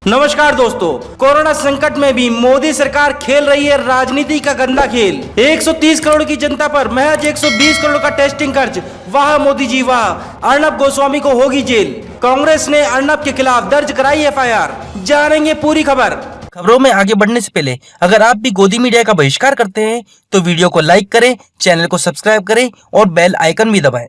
नमस्कार दोस्तों, कोरोना संकट में भी मोदी सरकार खेल रही है राजनीति का गंदा खेल। 130 करोड़ की जनता पर महज 120 करोड़ का टेस्टिंग खर्च। वाह मोदी जी वाह। अर्नब गोस्वामी को होगी जेल। कांग्रेस ने अर्नब के खिलाफ दर्ज कराई FIR। जानेंगे पूरी खबर। खबरों में आगे बढ़ने से पहले अगर आप भी गोदी मीडिया का बहिष्कार करते हैं तो वीडियो को लाइक करें, चैनल को सब्सक्राइब करें और बेल आइकन भी दबाएं।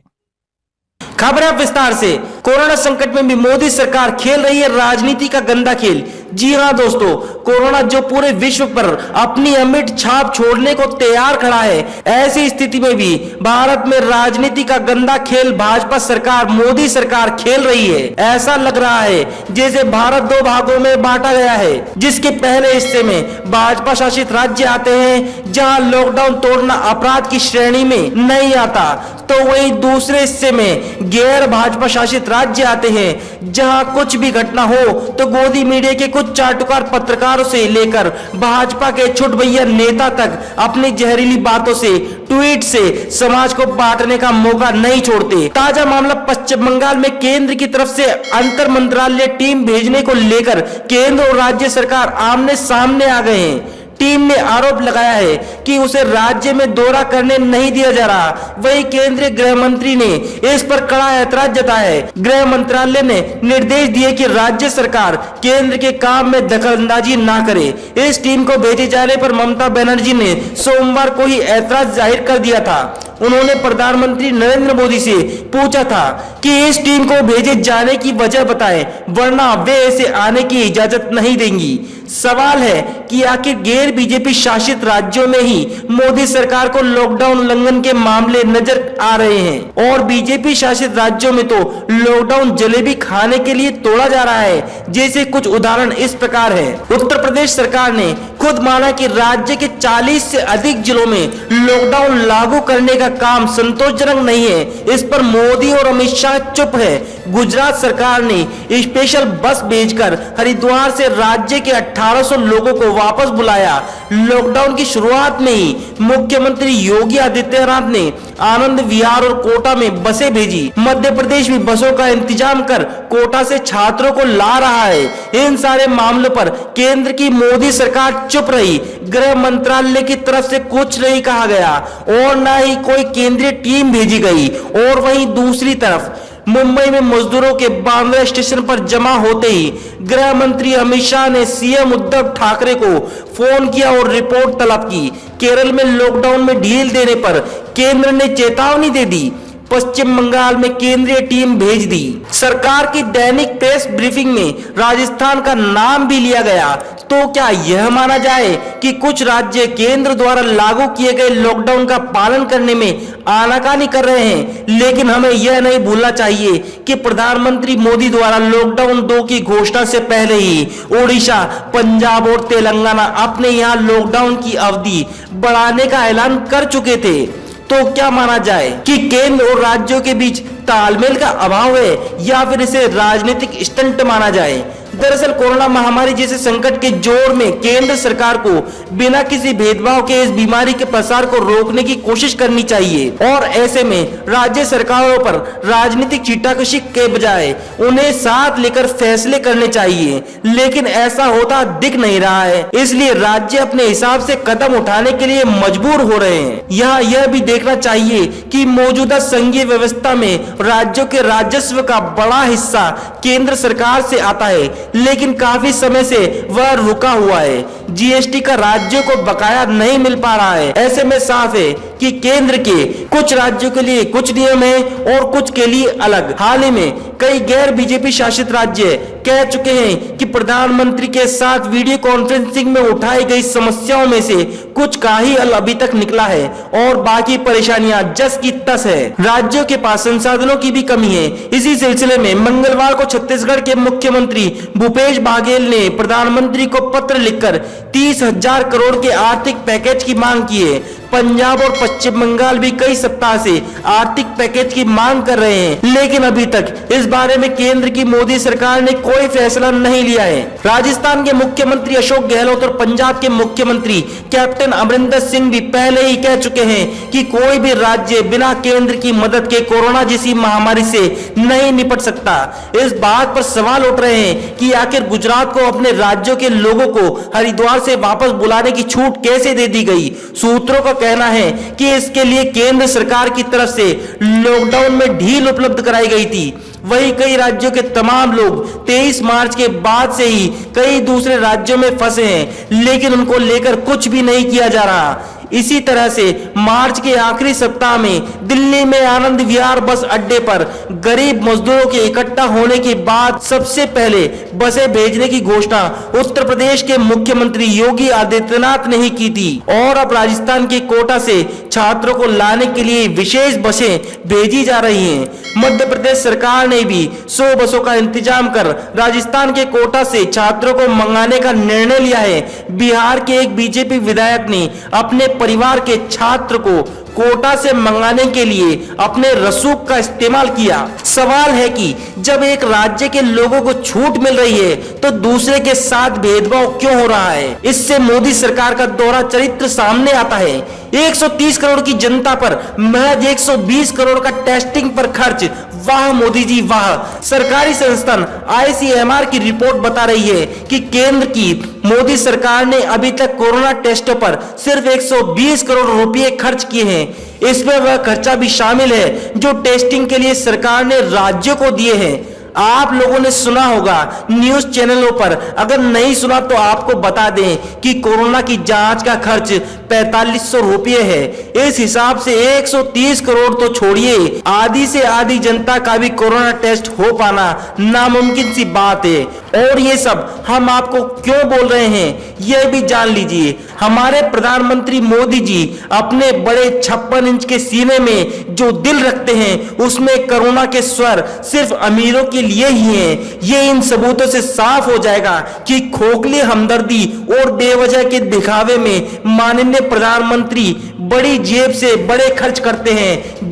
खबर है विस्तार से। कोरोना संकट में भी मोदी सरकार खेल रही है राजनीति का गंदा खेल। जी हां दोस्तों, कोरोना जो पूरे विश्व पर अपनी अमिट छाप छोड़ने को तैयार खड़ा है, ऐसी स्थिति में भी भारत में राजनीति का गंदा खेल भाजपा सरकार, मोदी सरकार खेल रही है। ऐसा लग रहा है जैसे भारत दो भागों में बांटा गया है, जिसके पहले हिस्से में भाजपा शासित राज्य आते हैं जहां लॉकडाउन तोड़ना अपराध की श्रेणी में नहीं आता, तो वहीं दूसरे हिस्से में गैर भाजपा शासित राज्य आते हैं जहां कुछ भी घटना हो तो गोदी मीडिया के कुछ चाटुकार पत्रकारों से लेकर भाजपा के छुटभैया नेता तक अपनी जहरीली बातों से, ट्वीट से समाज को बांटने का मौका नहीं छोड़ते। ताजा मामला पश्चिम बंगाल में केंद्र की तरफ से अंतर मंत्रालय टीम भेजने को लेकर केंद्र और राज्य सरकार आमने सामने आ गए हैं। टीम ने आरोप लगाया है कि उसे राज्य में दौरा करने नहीं दिया जा रहा। वहीं केंद्रीय गृह मंत्री ने इस पर कड़ा ऐतराज जताया है। गृह मंत्रालय ने निर्देश दिए कि राज्य सरकार केंद्र के काम में दखलंदाजी ना करे। इस टीम को भेजे जाने पर ममता बनर्जी ने सोमवार को ही ऐतराज जाहिर कर दिया था। उन्होंने प्रधानमंत्री नरेंद्र मोदी से पूछा था कि इस टीम को भेजे जाने की वजह बताएं, वरना वे इसे आने की इजाजत नहीं देंगी। सवाल है कि आखिर गैर बीजेपी शासित राज्यों में ही मोदी सरकार को लॉकडाउन उल्लंघन के मामले नजर आ रहे हैं और बीजेपी शासित राज्यों में तो लॉकडाउन जलेबी खाने के लिए तोड़ा जा रहा है। जैसे कुछ उदाहरण इस प्रकार है। उत्तर प्रदेश सरकार ने खुद माना कि राज्य के 40 से अधिक जिलों में लॉकडाउन लागू करने का काम संतोषजनक नहीं है। इस पर मोदी और अमित शाह चुप है। गुजरात सरकार ने स्पेशल बस भेजकर हरिद्वार से राज्य के 1800 लोगों को वापस बुलाया। लॉकडाउन की शुरुआत में ही मुख्यमंत्री योगी आदित्यनाथ ने आनंद विहार और कोटा में बसें भेजी। मध्य प्रदेश भी बसों का इंतजाम कर कोटा से छात्रों को ला रहा है। इन सारे मामलों पर केंद्र की मोदी सरकार चुप रही। गृह मंत्रालय की तरफ से कुछ नहीं कहा गया और न ही कोई केंद्रीय टीम भेजी गई। और वहीं दूसरी तरफ मुंबई में मजदूरों के बांद्रा स्टेशन पर जमा होते ही गृह मंत्री अमित शाह ने सीएम उद्धव ठाकरे को फोन किया और रिपोर्ट तलब की। केरल में लॉकडाउन में ढील देने पर केंद्र ने चेतावनी दे दी। पश्चिम बंगाल में केंद्रीय टीम भेज दी। सरकार की दैनिक प्रेस ब्रीफिंग में राजस्थान का नाम भी लिया गया। तो क्या यह माना जाए कि कुछ राज्य केंद्र द्वारा लागू किए गए लॉकडाउन का पालन करने में आनाकानी कर रहे हैं? लेकिन हमें यह नहीं भूलना चाहिए कि प्रधानमंत्री मोदी द्वारा लॉकडाउन 2 की घोषणा से पहले ही ओडिशा, पंजाब और तेलंगाना अपने यहाँ लॉकडाउन की अवधि बढ़ाने का ऐलान कर चुके थे। तो क्या माना जाए कि केंद्र और राज्यों के बीच तालमेल का अभाव है या फिर इसे राजनीतिक स्टंट माना जाए? दरअसल कोरोना महामारी जैसे संकट के जोर में केंद्र सरकार को बिना किसी भेदभाव के इस बीमारी के प्रसार को रोकने की कोशिश करनी चाहिए और ऐसे में राज्य सरकारों पर राजनीतिक छींटाकशी के बजाय उन्हें साथ लेकर फैसले करने चाहिए। लेकिन ऐसा होता दिख नहीं रहा है, इसलिए राज्य अपने हिसाब से कदम उठाने के लिए मजबूर हो रहे हैं। यहाँ यह भी देखना चाहिए कि मौजूदा संघीय व्यवस्था में राज्यों के राजस्व का बड़ा हिस्सा केंद्र सरकार से आता है, लेकिन काफी समय से वह रुका हुआ है। जीएसटी का राज्यों को बकाया नहीं मिल पा रहा है। ऐसे में साफ है कि केंद्र के कुछ राज्यों के लिए कुछ नियम है और कुछ के लिए अलग। हाल ही में कई गैर बीजेपी शासित राज्य कह चुके हैं कि प्रधानमंत्री के साथ वीडियो कॉन्फ्रेंसिंग में उठाई गई समस्याओं में से कुछ का ही हल अभी तक निकला है और बाकी परेशानियां जस की तस है। राज्यों के पास संसाधनों की भी कमी है। इसी सिलसिले में मंगलवार को छत्तीसगढ़ के मुख्यमंत्री भूपेश बघेल ने प्रधानमंत्री को पत्र लिखकर 30,000 करोड़ के आर्थिक पैकेज की मांग की है। पंजाब और पश्चिम बंगाल भी कई सप्ताह से आर्थिक पैकेज की मांग कर रहे हैं, लेकिन अभी तक इस बारे में केंद्र की मोदी सरकार ने कोई फैसला नहीं लिया है। राजस्थान के मुख्यमंत्री अशोक गहलोत और पंजाब के मुख्यमंत्री कैप्टन अमरिंदर सिंह भी पहले ही कह चुके हैं कि कोई भी राज्य बिना केंद्र की मदद के कोरोना जैसी महामारी से नहीं निपट सकता। इस बात पर सवाल उठ रहे हैं कि आखिर गुजरात को अपने राज्यों के लोगों को हरिद्वार से वापस बुलाने की छूट कैसे दे दी गई। सूत्रों का कहना है कि इसके लिए केंद्र सरकार की तरफ से लॉकडाउन में ढील उपलब्ध कराई गई थी। वही कई राज्यों के तमाम लोग 23 मार्च के बाद से ही कई दूसरे राज्यों में फंसे हैं, लेकिन उनको लेकर कुछ भी नहीं किया जा रहा। इसी तरह से मार्च के आखिरी सप्ताह में दिल्ली में आनंद विहार बस अड्डे पर गरीब मजदूरों के इकट्ठा होने के बाद सबसे पहले बसें भेजने की घोषणा उत्तर प्रदेश के मुख्यमंत्री योगी आदित्यनाथ ने ही की थी और अब राजस्थान के कोटा से छात्रों को लाने के लिए विशेष बसें भेजी जा रही हैं। मध्य प्रदेश सरकार ने भी 100 बसों का इंतजाम कर राजस्थान के कोटा से छात्रों को मंगाने का निर्णय लिया है। बिहार के एक बीजेपी विधायक ने अपने परिवार के छात्र को कोटा से मंगाने के लिए अपने रसूख का इस्तेमाल किया। सवाल है कि जब एक राज्य के लोगों को छूट मिल रही है तो दूसरे के साथ भेदभाव क्यों हो रहा है। इससे मोदी सरकार का दोहरा चरित्र सामने आता है। 130 करोड़ की जनता पर महज 120 करोड़ का टेस्टिंग पर खर्च। वाह मोदी जी वाह। सरकारी संस्थान ICMR की रिपोर्ट बता रही है कि केंद्र की मोदी सरकार ने अभी तक कोरोना टेस्टों पर सिर्फ 120 करोड़ रुपए खर्च किए हैं। इसमें वह खर्चा भी शामिल है जो टेस्टिंग के लिए सरकार ने राज्यों को दिए हैं। आप लोगों ने सुना होगा न्यूज चैनलों पर, अगर नहीं सुना तो आपको बता दें कि कोरोना की जांच का खर्च 4500 रुपये है। इस हिसाब से 130 करोड़ तो छोड़िए, आधी से आधी जनता का भी कोरोना टेस्ट हो पाना नामुमकिन सी बात है। और ये सब हम आपको क्यों बोल रहे हैं यह भी जान लीजिए। हमारे प्रधानमंत्री मोदी जी अपने बड़े 56 इंच के सीने में जो दिल रखते हैं उसमें कोरोना के स्वर सिर्फ अमीरों के लिए ही हैं। ये इन सबूतों से साफ हो जाएगा कि खोखली हमदर्दी और बेवजह के दिखावे में माननीय प्रधानमंत्री बड़ी जेब से बड़े खर्च करते हैं।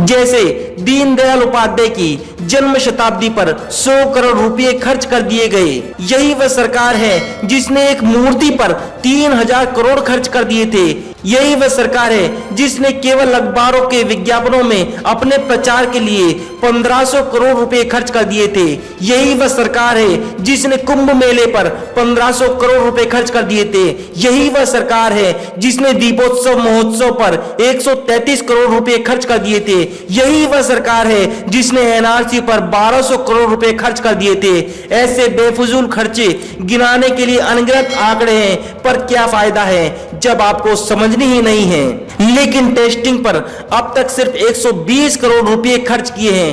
जैसे दीनदयाल उपाध्याय की जन्म शताब्दी पर 100 करोड़ रुपए खर्च कर दिए गए। यही वह सरकार है जिसने एक मूर्ति पर 3000 करोड़ खर्च कर दिए थे। यही वह सरकार है जिसने केवल अखबारों के विज्ञापनों में अपने प्रचार के लिए 1500 करोड़ रुपए खर्च कर दिए थे। यही वह सरकार है जिसने कुंभ मेले पर 1500 करोड़ रुपए खर्च कर दिए थे। यही वह सरकार है जिसने दीपोत्सव महोत्सव पर 133 करोड़ रुपए खर्च कर दिए थे। यही वह सरकार है जिसने NRC पर 1200 करोड़ रुपए खर्च कर दिए थे। ऐसे बेफजूल खर्चे गिनाने के लिए अनगिनत आंकड़े हैं, पर क्या फायदा है जब आपको समझनी ही नहीं है। लेकिन टेस्टिंग पर अब तक सिर्फ 120 करोड़ रुपए खर्च किए हैं।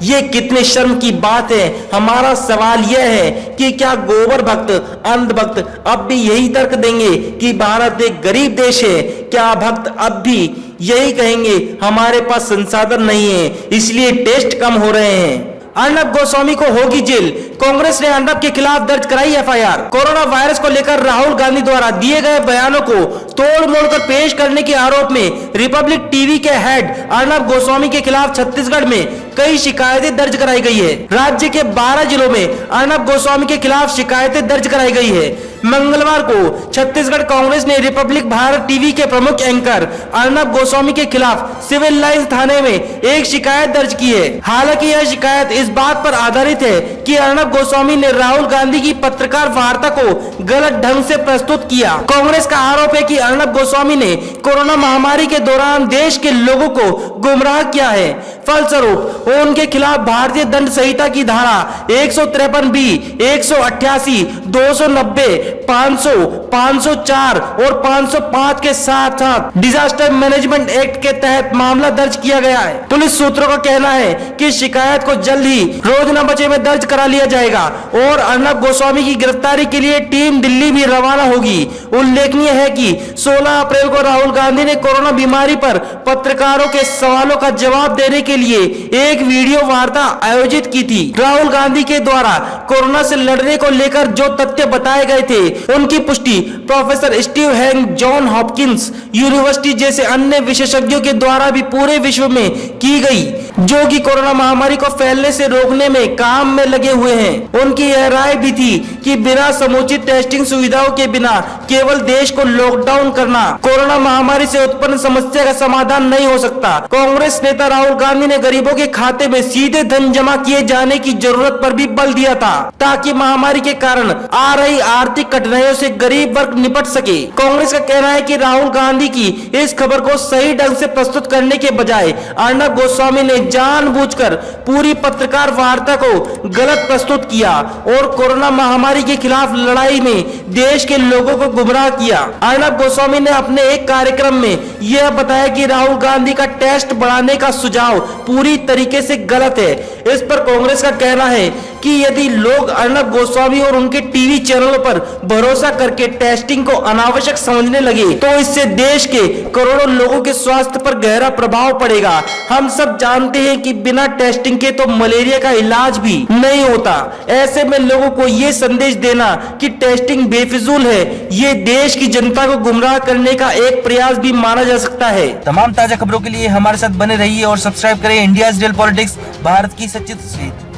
ये कितने शर्म की बात है। हमारा सवाल यह है कि क्या गोबर भक्त अंधभक्त अब भी यही तर्क देंगे कि भारत एक गरीब देश है? क्या भक्त अब भी यही कहेंगे हमारे पास संसाधन नहीं है इसलिए टेस्ट कम हो रहे हैं? अर्नब गोस्वामी को होगी जेल। कांग्रेस ने अर्नब के खिलाफ दर्ज कराई FIR। कोरोना वायरस को लेकर राहुल गांधी द्वारा दिए गए बयानों को तोड़ मोड़ कर पेश करने के आरोप में रिपब्लिक टीवी के हेड अर्नब गोस्वामी के खिलाफ छत्तीसगढ़ में कई शिकायतें दर्ज कराई गई है। राज्य के 12 जिलों में अर्नब गोस्वामी के खिलाफ शिकायतें दर्ज कराई गई है। मंगलवार को छत्तीसगढ़ कांग्रेस ने रिपब्लिक भारत टीवी के प्रमुख एंकर अर्नब गोस्वामी के खिलाफ सिविल लाइंस थाने में एक शिकायत दर्ज की है। हालांकि यह शिकायत इस बात पर आधारित है कि अर्नब गोस्वामी ने राहुल गांधी की पत्रकार वार्ता को गलत ढंग से प्रस्तुत किया। कांग्रेस का आरोप है कि अर्नब गोस्वामी ने कोरोना महामारी के दौरान देश के लोगों को गुमराह किया है। फलस्वरूप उनके खिलाफ भारतीय दंड संहिता की धारा 153B, 188, 290, 500, 504 और 505 के साथ साथ डिजास्टर मैनेजमेंट एक्ट के तहत मामला दर्ज किया गया है। पुलिस सूत्रों का कहना है कि शिकायत को जल्द ही रोज न बचे में दर्ज करा लिया जाएगा और अर्नब गोस्वामी की गिरफ्तारी के लिए टीम दिल्ली भी रवाना होगी। उल्लेखनीय है कि 16 अप्रैल को राहुल गांधी ने कोरोना बीमारी पर पत्रकारों के सवालों का जवाब देने के के लिए एक वीडियो वार्ता आयोजित की थी। राहुल गांधी के द्वारा कोरोना से लड़ने को लेकर जो तथ्य बताए गए थे उनकी पुष्टि professor Steve hang, John Hopkins university जैसे अन्य विशेषज्ञों के द्वारा भी पूरे विश्व में की गई, जो कि कोरोना महामारी को फैलने से रोकने में काम में लगे हुए हैं। उनकी यह राय भी थी कि बिना समुचित टेस्टिंग सुविधाओं के बिना केवल देश को लॉकडाउन करना कोरोना महामारी से उत्पन्न समस्या का समाधान नहीं हो सकता। कांग्रेस नेता राहुल गांधी ने गरीबों के खाते में सीधे धन जमा किए जाने की जरूरत पर भी बल दिया था, ताकि महामारी के कारण आ रही आर्थिक कठिनाइयों से गरीब वर्ग निपट सके। कांग्रेस का कहना है कि राहुल गांधी की इस खबर को सही ढंग से प्रस्तुत करने के बजाय अर्णब गोस्वामी ने जानबूझकर पूरी पत्रकार वार्ता को गलत प्रस्तुत किया और कोरोना महामारी के खिलाफ लड़ाई में देश के लोगों को गुमराह किया। अर्णब गोस्वामी ने अपने एक कार्यक्रम में यह बताया कि राहुल गांधी का टेस्ट बढ़ाने का सुझाव पूरी तरीके से गलत है। इस पर कांग्रेस का कहना है कि यदि लोग अर्णब गोस्वामी और उनके टीवी चैनलों पर भरोसा करके टेस्टिंग को अनावश्यक समझने लगे तो इससे देश के करोड़ों लोगों के स्वास्थ्य पर गहरा प्रभाव पड़ेगा। हम सब जानते हैं कि बिना टेस्टिंग के तो मलेरिया का इलाज भी नहीं होता। ऐसे में लोगों को ये संदेश देना कि टेस्टिंग बेफिजूल है, ये देश की जनता को गुमराह करने का एक प्रयास भी माना जा सकता है। तमाम ताजा खबरों के लिए हमारे साथ बने रहिए और सब्सक्राइब करें इंडियाज रियल पॉलिटिक्स, भारत की सच्ची तस्वीर।